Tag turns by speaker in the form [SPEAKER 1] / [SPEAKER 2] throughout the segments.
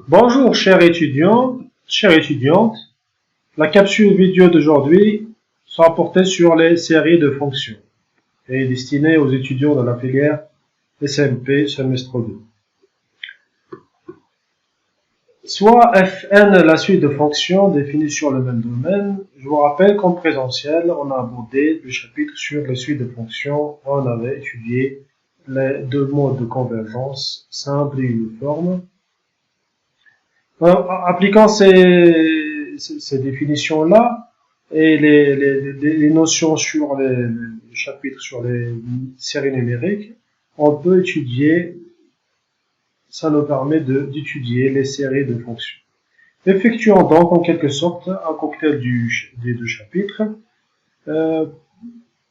[SPEAKER 1] Bonjour chers étudiants, chères étudiantes. La capsule vidéo d'aujourd'hui sera portée sur les séries de fonctions et est destinée aux étudiants de la filière SMP semestre 2. Soit Fn la suite de fonctions définies sur le même domaine. Je vous rappelle qu'en présentiel, on a abordé le chapitre sur les suites de fonctions. On avait étudié les deux modes de convergence simple et uniforme. Appliquant ces définitions-là et les notions sur les chapitres sur les séries numériques, on peut étudier, ça nous permet d'étudier les séries de fonctions. Effectuons donc en quelque sorte un cocktail des deux chapitres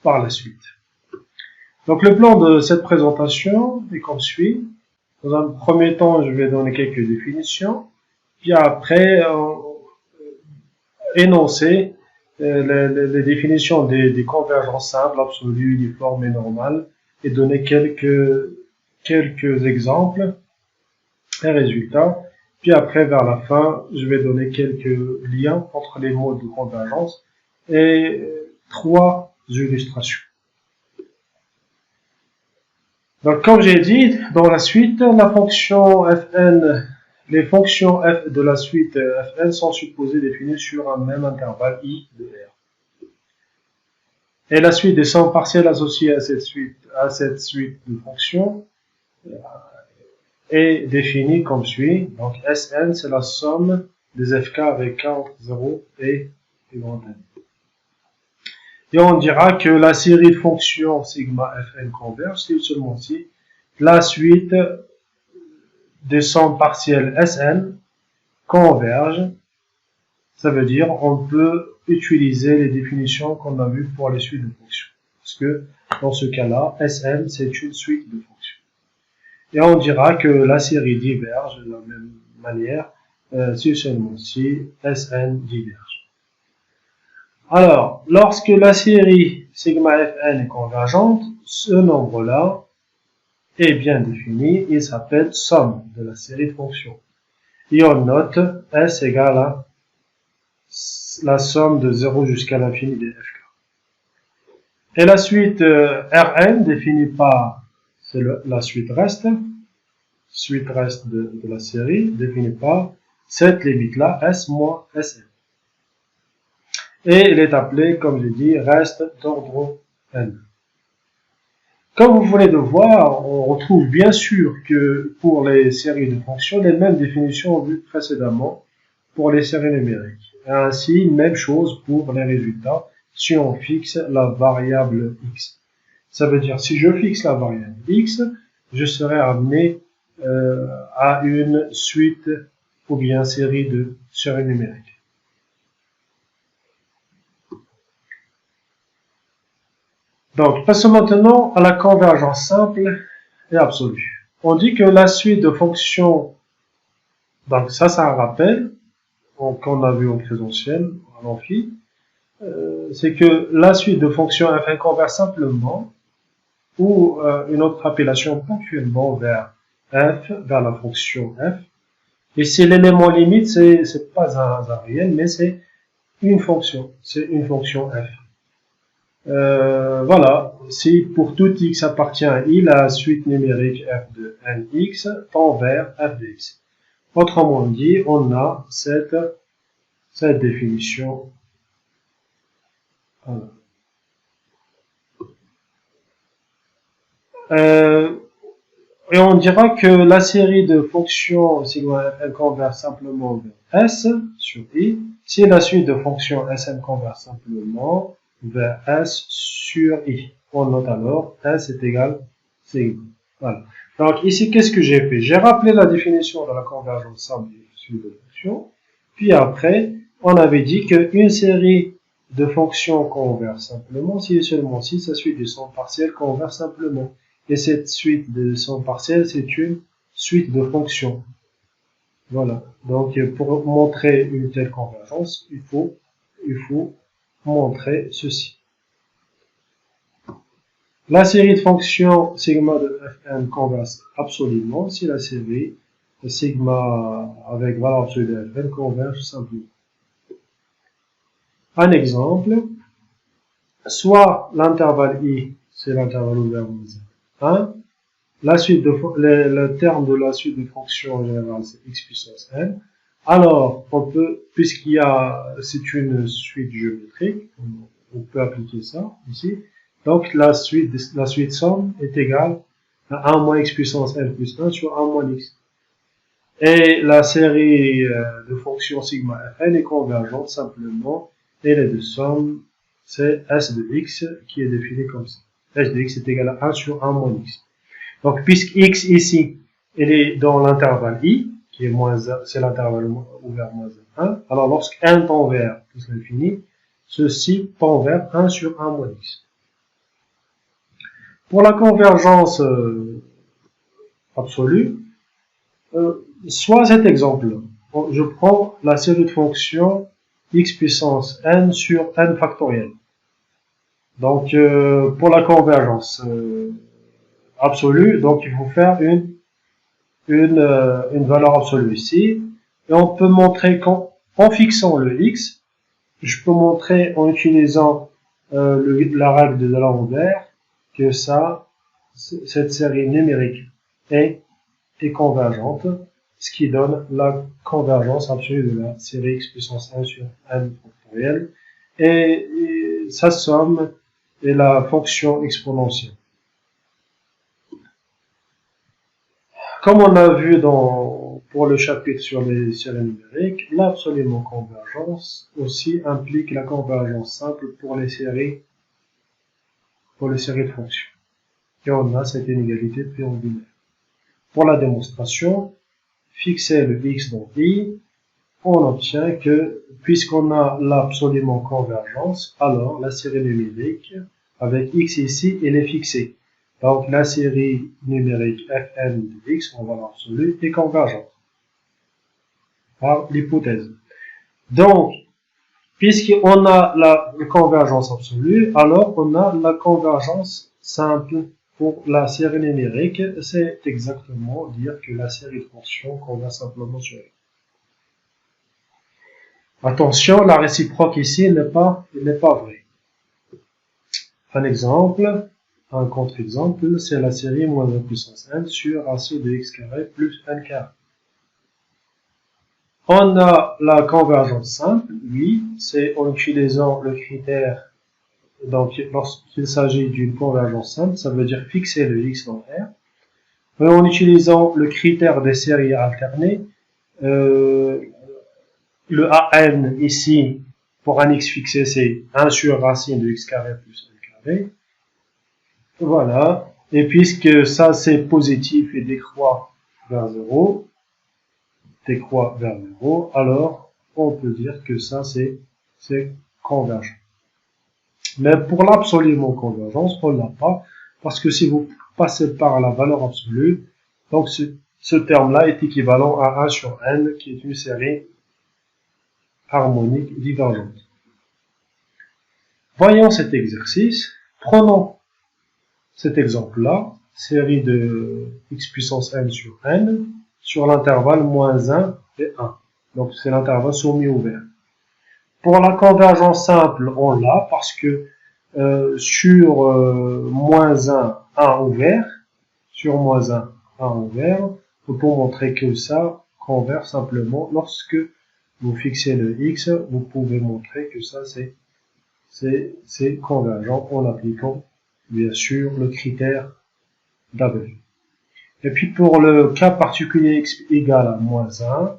[SPEAKER 1] par la suite. Donc le plan de cette présentation est comme suit. Dans un premier temps, je vais donner quelques définitions. Puis après, énoncer les définitions des convergences simples, absolues, uniformes et normales, et donner quelques exemples et résultats. Puis après, vers la fin, je vais donner quelques liens entre les modes de convergence et trois illustrations. Donc, comme j'ai dit, dans la suite, la fonction Fn, les fonctions f de la suite Fn sont supposées définies sur un même intervalle I de R. Et la suite des sommes partielles associées à cette suite de fonctions est définie comme suit. Donc, Sn, c'est la somme des Fk avec K entre 0 et grand N. Et on dira que la série de fonctions sigma Fn converge si seulement si la suite des sommes partielles Sn converge. Ça veut dire on peut utiliser les définitions qu'on a vues pour les suites de fonctions. Parce que dans ce cas-là, Sn c'est une suite de fonctions. Et on dira que la série diverge de la même manière si seulement si Sn diverge. Alors, lorsque la série sigma Fn est convergente, ce nombre-là est bien défini, il s'appelle somme de la série de fonctions. Et on note S égale à la somme de 0 jusqu'à l'infini des Fk. Et la suite Rn définie par, c'est la suite reste de la série, définie par cette limite-là, S moins Sn. Et elle est appelée, comme j'ai dit, reste d'ordre n. Comme vous venez de voir, on retrouve bien sûr que pour les séries de fonctions, les mêmes définitions vues précédemment pour les séries numériques. Et ainsi, même chose pour les résultats si on fixe la variable x. Ça veut dire si je fixe la variable x, je serai amené à une suite ou bien série de séries numériques. Donc, passons maintenant à la convergence simple et absolue. On dit que la suite de fonctions, donc ça c'est un rappel qu'on a vu en présentiel, en amphi, c'est que la suite de fonctions Fn converge simplement ou une autre appellation ponctuellement vers f, vers la fonction f. Et si l'élément limite, c'est pas un réel, mais c'est une fonction f. Voilà, si pour tout x appartient à i, la suite numérique f de nx tend vers f de x. Autrement dit, on a cette définition. Voilà. Et on dira que la série de fonctions sigma fn converge simplement vers s sur i, si la suite de fonctions sn converge simplement vers s sur i. On note alors s est égal sigma. Voilà. Donc ici, qu'est-ce que j'ai fait? J'ai rappelé la définition de la convergence simple des suites de fonctions. Puis après, on avait dit qu'une série de fonctions converge simplement si et seulement si sa suite de sommes partielles converge simplement. Et cette suite de sommes partielles, c'est une suite de fonctions. Voilà. Donc, pour montrer une telle convergence, il faut montrer ceci. La série de fonctions sigma de Fn converge absolument si la série sigma avec valeur absolue de fn convergent simplement. Un exemple, soit l'intervalle i, c'est l'intervalle ouvert moins 1, la suite de, le terme de la suite de fonctions en général c'est x puissance n. Alors, on peut, c'est une suite géométrique, on peut appliquer ça ici. Donc, la suite somme est égale à 1 moins x puissance n plus 1 sur 1 moins x. Et la série de fonctions sigma fn est convergente simplement, et les deux sommes, c'est s de x qui est défini comme ça. S de x est égal à 1 sur 1 moins x. Donc, puisque x ici, il est dans l'intervalle i, qui est moins 1, c'est l'intervalle ouvert moins 1, alors lorsque n tend vers plus l'infini, ceci tend vers 1 sur 1 moins x. Pour la convergence absolue, soit cet exemple, je prends la série de fonctions x puissance n sur n factoriel. Donc, pour la convergence absolue, donc il faut faire une valeur absolue ici. Et on peut montrer qu'en fixant le x, je peux montrer en utilisant la règle de l'envers que cette série numérique est convergente, ce qui donne la convergence absolue de la série x puissance 1 sur n factoriel. Et sa somme est la fonction exponentielle. Comme on a vu pour le chapitre sur les séries numériques, l'absolument convergence aussi implique la convergence simple pour les séries de fonctions. Et on a cette inégalité triangulaire. Pour la démonstration, fixer le x dans i, on obtient que, puisqu'on a l'absolument convergence, alors la série numérique avec x ici, elle est fixée. Donc la série numérique fn de x en valeur absolue est convergente par l'hypothèse. Donc, puisqu'on a la convergence absolue, alors on a la convergence simple pour la série numérique. C'est exactement dire que la série de fonctions converge simplement sur elle. Attention, la réciproque ici n'est pas vraie. Un exemple, un contre-exemple, c'est la série moins 1 puissance n sur ratio de x carré plus n carré. On a la convergence simple, oui, c'est en utilisant le critère, donc lorsqu'il s'agit d'une convergence simple, ça veut dire fixer le x dans R. Et en utilisant le critère des séries alternées, le an ici, pour un x fixé, c'est 1 sur racine de x carré plus n carré. Voilà. Et puisque ça c'est positif et décroît vers 0, alors on peut dire que ça c'est convergent. Mais pour l'absolument convergence, on l'a pas, parce que si vous passez par la valeur absolue, donc ce terme-là est équivalent à 1 sur n, qui est une série harmonique divergente. Voyons cet exercice. Prenons cet exemple-là, série de x puissance n sur l'intervalle moins 1 et 1. Donc c'est l'intervalle semi-ouvert. Pour la convergence simple, on l'a parce que sur moins 1, 1 ouvert, sur moins 1, 1 ouvert, on peut montrer que ça converge simplement lorsque vous fixez le x, vous pouvez montrer que ça c'est convergent en appliquant bien sûr le critère d'Abel. Et puis pour le cas particulier x égale à moins 1,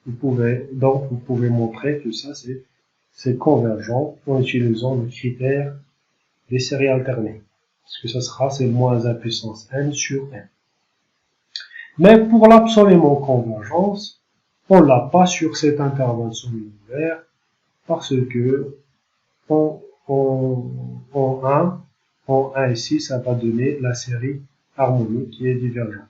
[SPEAKER 1] vous pouvez montrer que ça c'est convergent en utilisant le critère des séries alternées. Parce que ça sera c'est moins 1 puissance n sur n. Mais pour l'absolument convergence, on l'a pas sur cet intervalle semi-ouvert parce que en 1 ici, ça va donner la série harmonique qui est divergente.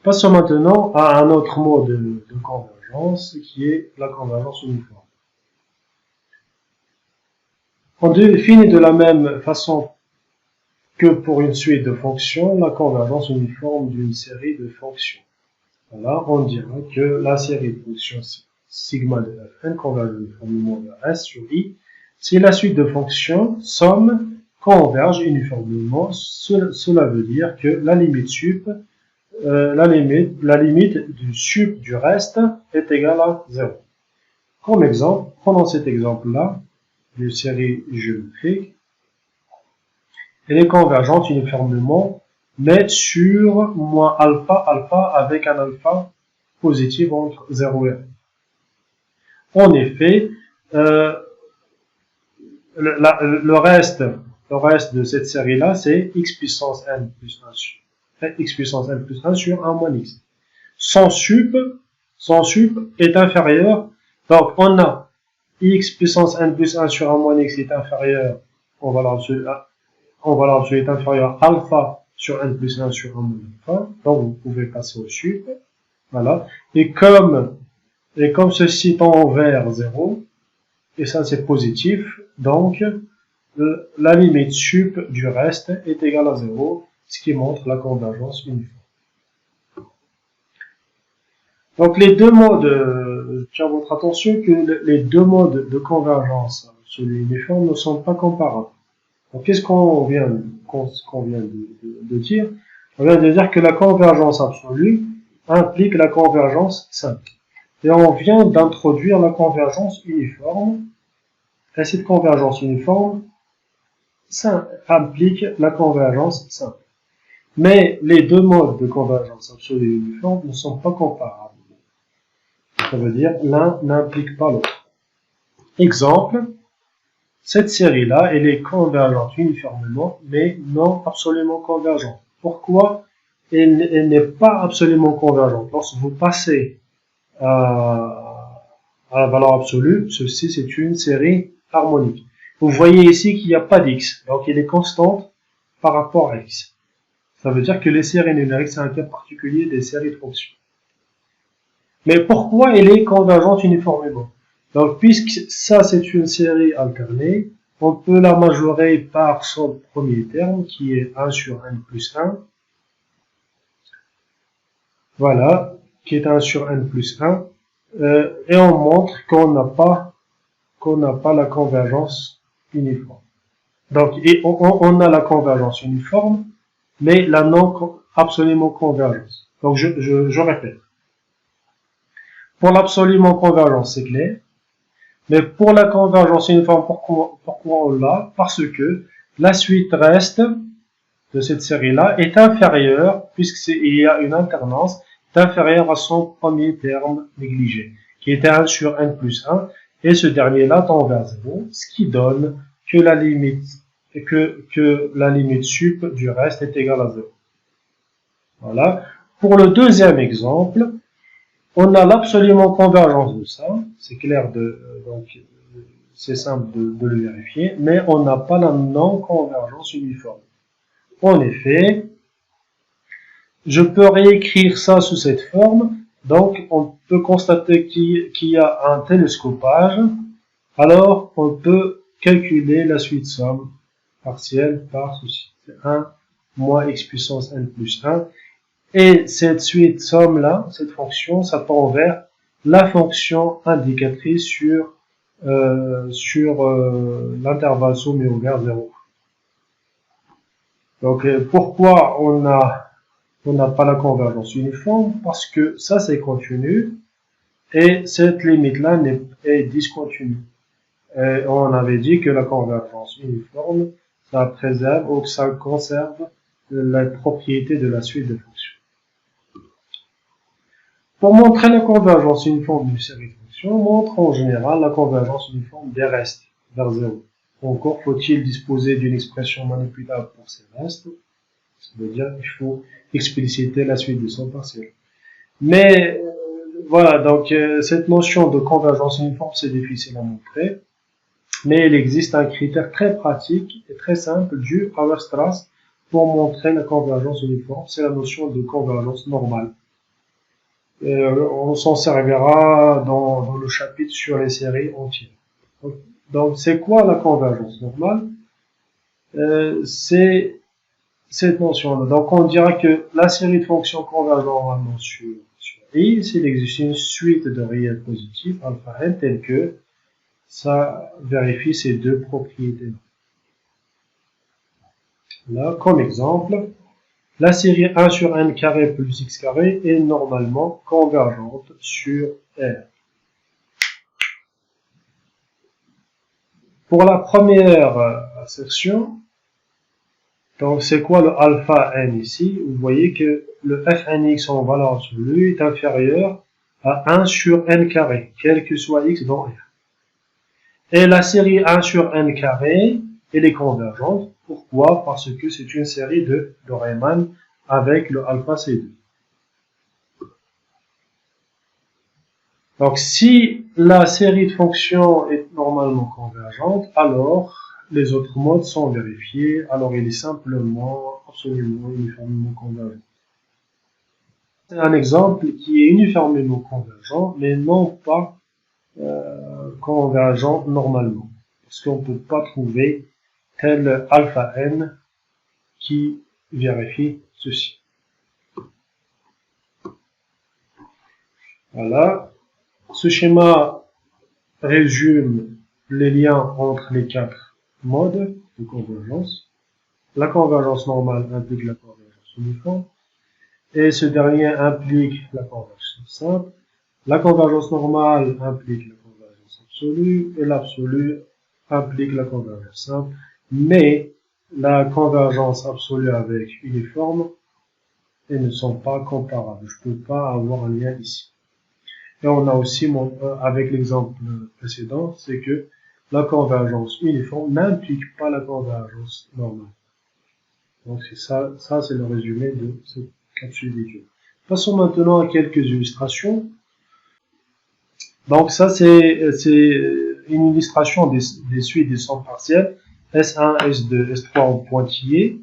[SPEAKER 1] Passons maintenant à un autre mode de convergence qui est la convergence uniforme. On définit de la même façon que pour une suite de fonctions, la convergence uniforme d'une série de fonctions. Voilà, on dira que la série de fonctions sigma de fn converge uniformément vers S sur I si la suite de fonctions somme converge uniformément. Cela veut dire que la limite sup, la limite du sup du reste est égale à 0. Comme exemple, prenons cet exemple-là, d'une série géométrique. Elle est convergente uniformément, mais sur moins alpha avec un alpha positif entre 0 et 1. En effet, le reste de cette série-là, c'est x puissance n plus 1 sur 1 moins x. Son sup est inférieur. Donc, on a x puissance n plus 1 sur 1 moins x est inférieur en valeur absolue est inférieur à alpha sur n plus 1 sur 1 moins alpha. Donc, vous pouvez passer au sup. Voilà. Et comme ceci tend vers 0, et ça c'est positif, donc la limite sup du reste est égale à 0, ce qui montre la convergence uniforme. Donc les deux modes, je tiens votre attention que les deux modes de convergence absolue uniforme ne sont pas comparables. Donc qu'est-ce qu'on vient de dire? On vient de dire que la convergence absolue implique la convergence simple. Et on vient d'introduire la convergence uniforme. Et cette convergence uniforme ça implique la convergence simple. Mais les deux modes de convergence absolue et uniforme ne sont pas comparables. Ça veut dire l'un n'implique pas l'autre. Exemple, cette série-là, elle est convergente uniformément, mais non absolument convergente. Pourquoi elle n'est pas absolument convergente? Lorsque vous passez à la valeur absolue, ceci c'est une série harmonique. Vous voyez ici qu'il n'y a pas d'x, donc il est constante par rapport à x. Ça veut dire que les séries numériques, c'est un cas particulier des séries de fonctions. Mais pourquoi elle est convergente uniformément? Donc, puisque ça, c'est une série alternée, on peut la majorer par son premier terme, qui est 1 sur n plus 1. Voilà, qui est 1 sur n plus 1. Et on montre qu'on n'a pas la convergence uniforme. Donc, on a la convergence uniforme, mais la non absolument convergence. Donc, je répète. Pour l'absolument convergence, c'est clair. Mais pour la convergence uniforme, pourquoi on l'a? Parce que la suite reste de cette série-là est inférieure, puisqu'il y a une alternance, est inférieure à son premier terme négligé, qui était 1 sur n plus 1, et ce dernier-là tend vers 0, ce qui donne que la limite sup du reste est égale à 0. Voilà. Pour le deuxième exemple, on a l'absolument convergence de ça, c'est clair, donc c'est simple de le vérifier, mais on n'a pas la non-convergence uniforme. En effet, je peux réécrire ça sous cette forme, donc on peut constater qu'il y a un télescopage, alors on peut calculer la suite somme partielle par ceci, c'est 1 moins x puissance n plus 1, et cette suite somme-là, cette fonction, ça tend vers la fonction indicatrice sur l'intervalle somme vers 0. Donc, pourquoi on n'a pas la convergence uniforme? Parce que ça, c'est continu, et cette limite-là est discontinue. Et on avait dit que la convergence uniforme, ça préserve ou ça conserve la propriété de la suite de fonctions. Pour montrer la convergence uniforme d'une série de fonctions, on montre en général la convergence uniforme des restes vers 0. Encore faut-il disposer d'une expression manipulable pour ces restes. Ça veut dire qu'il faut expliciter la suite de son partiel. Mais voilà, donc cette notion de convergence uniforme, c'est difficile à montrer. Mais il existe un critère très pratique et très simple du Haber-Strass pour montrer la convergence uniforme. C'est la notion de convergence normale. On s'en servira dans le chapitre sur les séries entières. Donc, c'est quoi la convergence normale? C'est cette notion-là. Donc, on dira que la série de fonctions converge normalement sur I s'il existe une suite de réels positifs, alpha n, telle que ça vérifie ces deux propriétés. Là, comme exemple, la série 1 sur n carré plus x carré est normalement convergente sur R. Pour la première assertion, donc c'est quoi le alpha n ici? Vous voyez que le fnx en valeur absolue est inférieur à 1 sur n carré, quel que soit x dans R. Et la série 1 sur n carré, elle est convergente. Pourquoi? Parce que c'est une série de Riemann avec le alpha C2. Donc, si la série de fonctions est normalement convergente, alors les autres modes sont vérifiés. Alors, il est simplement, absolument, uniformément convergent. C'est un exemple qui est uniformément convergent, mais non pas convergent normalement. Parce qu'on ne peut pas trouver tel alpha n qui vérifie ceci. Voilà. Ce schéma résume les liens entre les quatre modes de convergence. La convergence normale implique la convergence uniforme. Et ce dernier implique la convergence simple. La convergence normale implique la convergence absolue. Et l'absolu implique la convergence simple. Mais la convergence absolue avec uniforme, elles ne sont pas comparables. Je ne peux pas avoir un lien ici. Et on a aussi, avec l'exemple précédent, c'est que la convergence uniforme n'implique pas la convergence normale. Donc c'est ça c'est le résumé de cette capsule vidéo. Passons maintenant à quelques illustrations. Donc ça c'est une illustration des suites des centres partiels S1, S2, S3 en pointillé,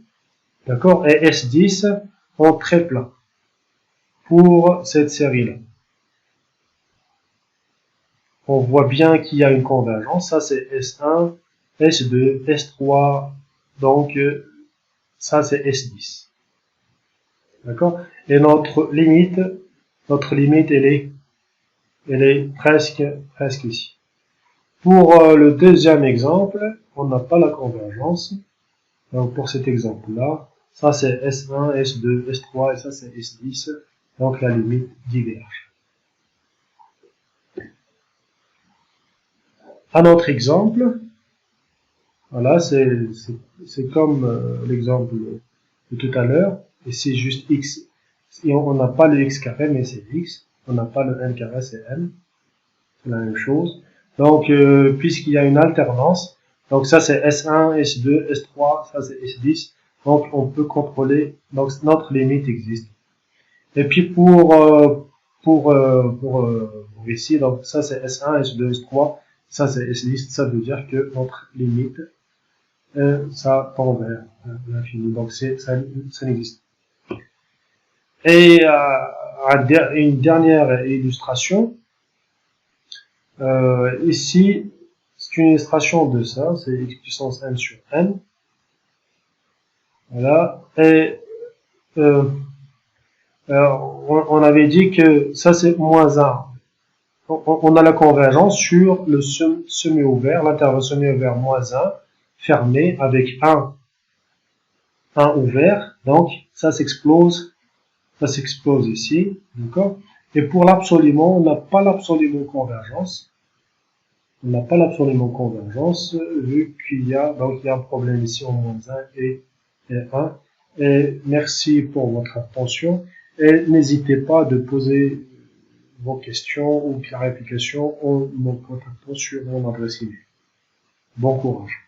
[SPEAKER 1] d'accord, et S10 en trait plat pour cette série-là. On voit bien qu'il y a une convergence. Ça, c'est S1, S2, S3. Donc, ça, c'est S10. D'accord? Et notre limite, elle est presque ici. Pour le deuxième exemple, on n'a pas la convergence. Donc, pour cet exemple-là, ça, c'est S1, S2, S3, et ça, c'est S10. Donc, la limite diverge. Un autre exemple, voilà, c'est comme l'exemple de tout à l'heure, et c'est juste x, et on n'a pas le x carré, mais c'est x, on n'a pas le n carré, c'est n, c'est la même chose. Donc, puisqu'il y a une alternance, donc ça c'est S1, S2, S3, ça c'est S10, donc on peut contrôler, donc notre limite existe. Et puis pour ici, donc ça c'est S1, S2, S3, ça c'est S10, ça veut dire que notre limite, ça tend vers l'infini. Donc ça n'existe pas. Et une dernière illustration. Ici, c'est une illustration de ça, c'est x puissance n sur n. Voilà. Et on avait dit que ça c'est moins 1. On a la convergence sur le semi-ouvert, l'intervalle semi-ouvert moins 1, fermé avec 1 ouvert. Donc, ça s'explose ici, d'accord? Et pour l'absolument, on n'a pas l'absolument convergence. On n'a pas l'absolument convergence, vu qu'il y a un problème ici en moins 1 et 1. Et merci pour votre attention. Et n'hésitez pas de poser vos questions ou clarifications en me contactant sur mon adresse email. Bon courage.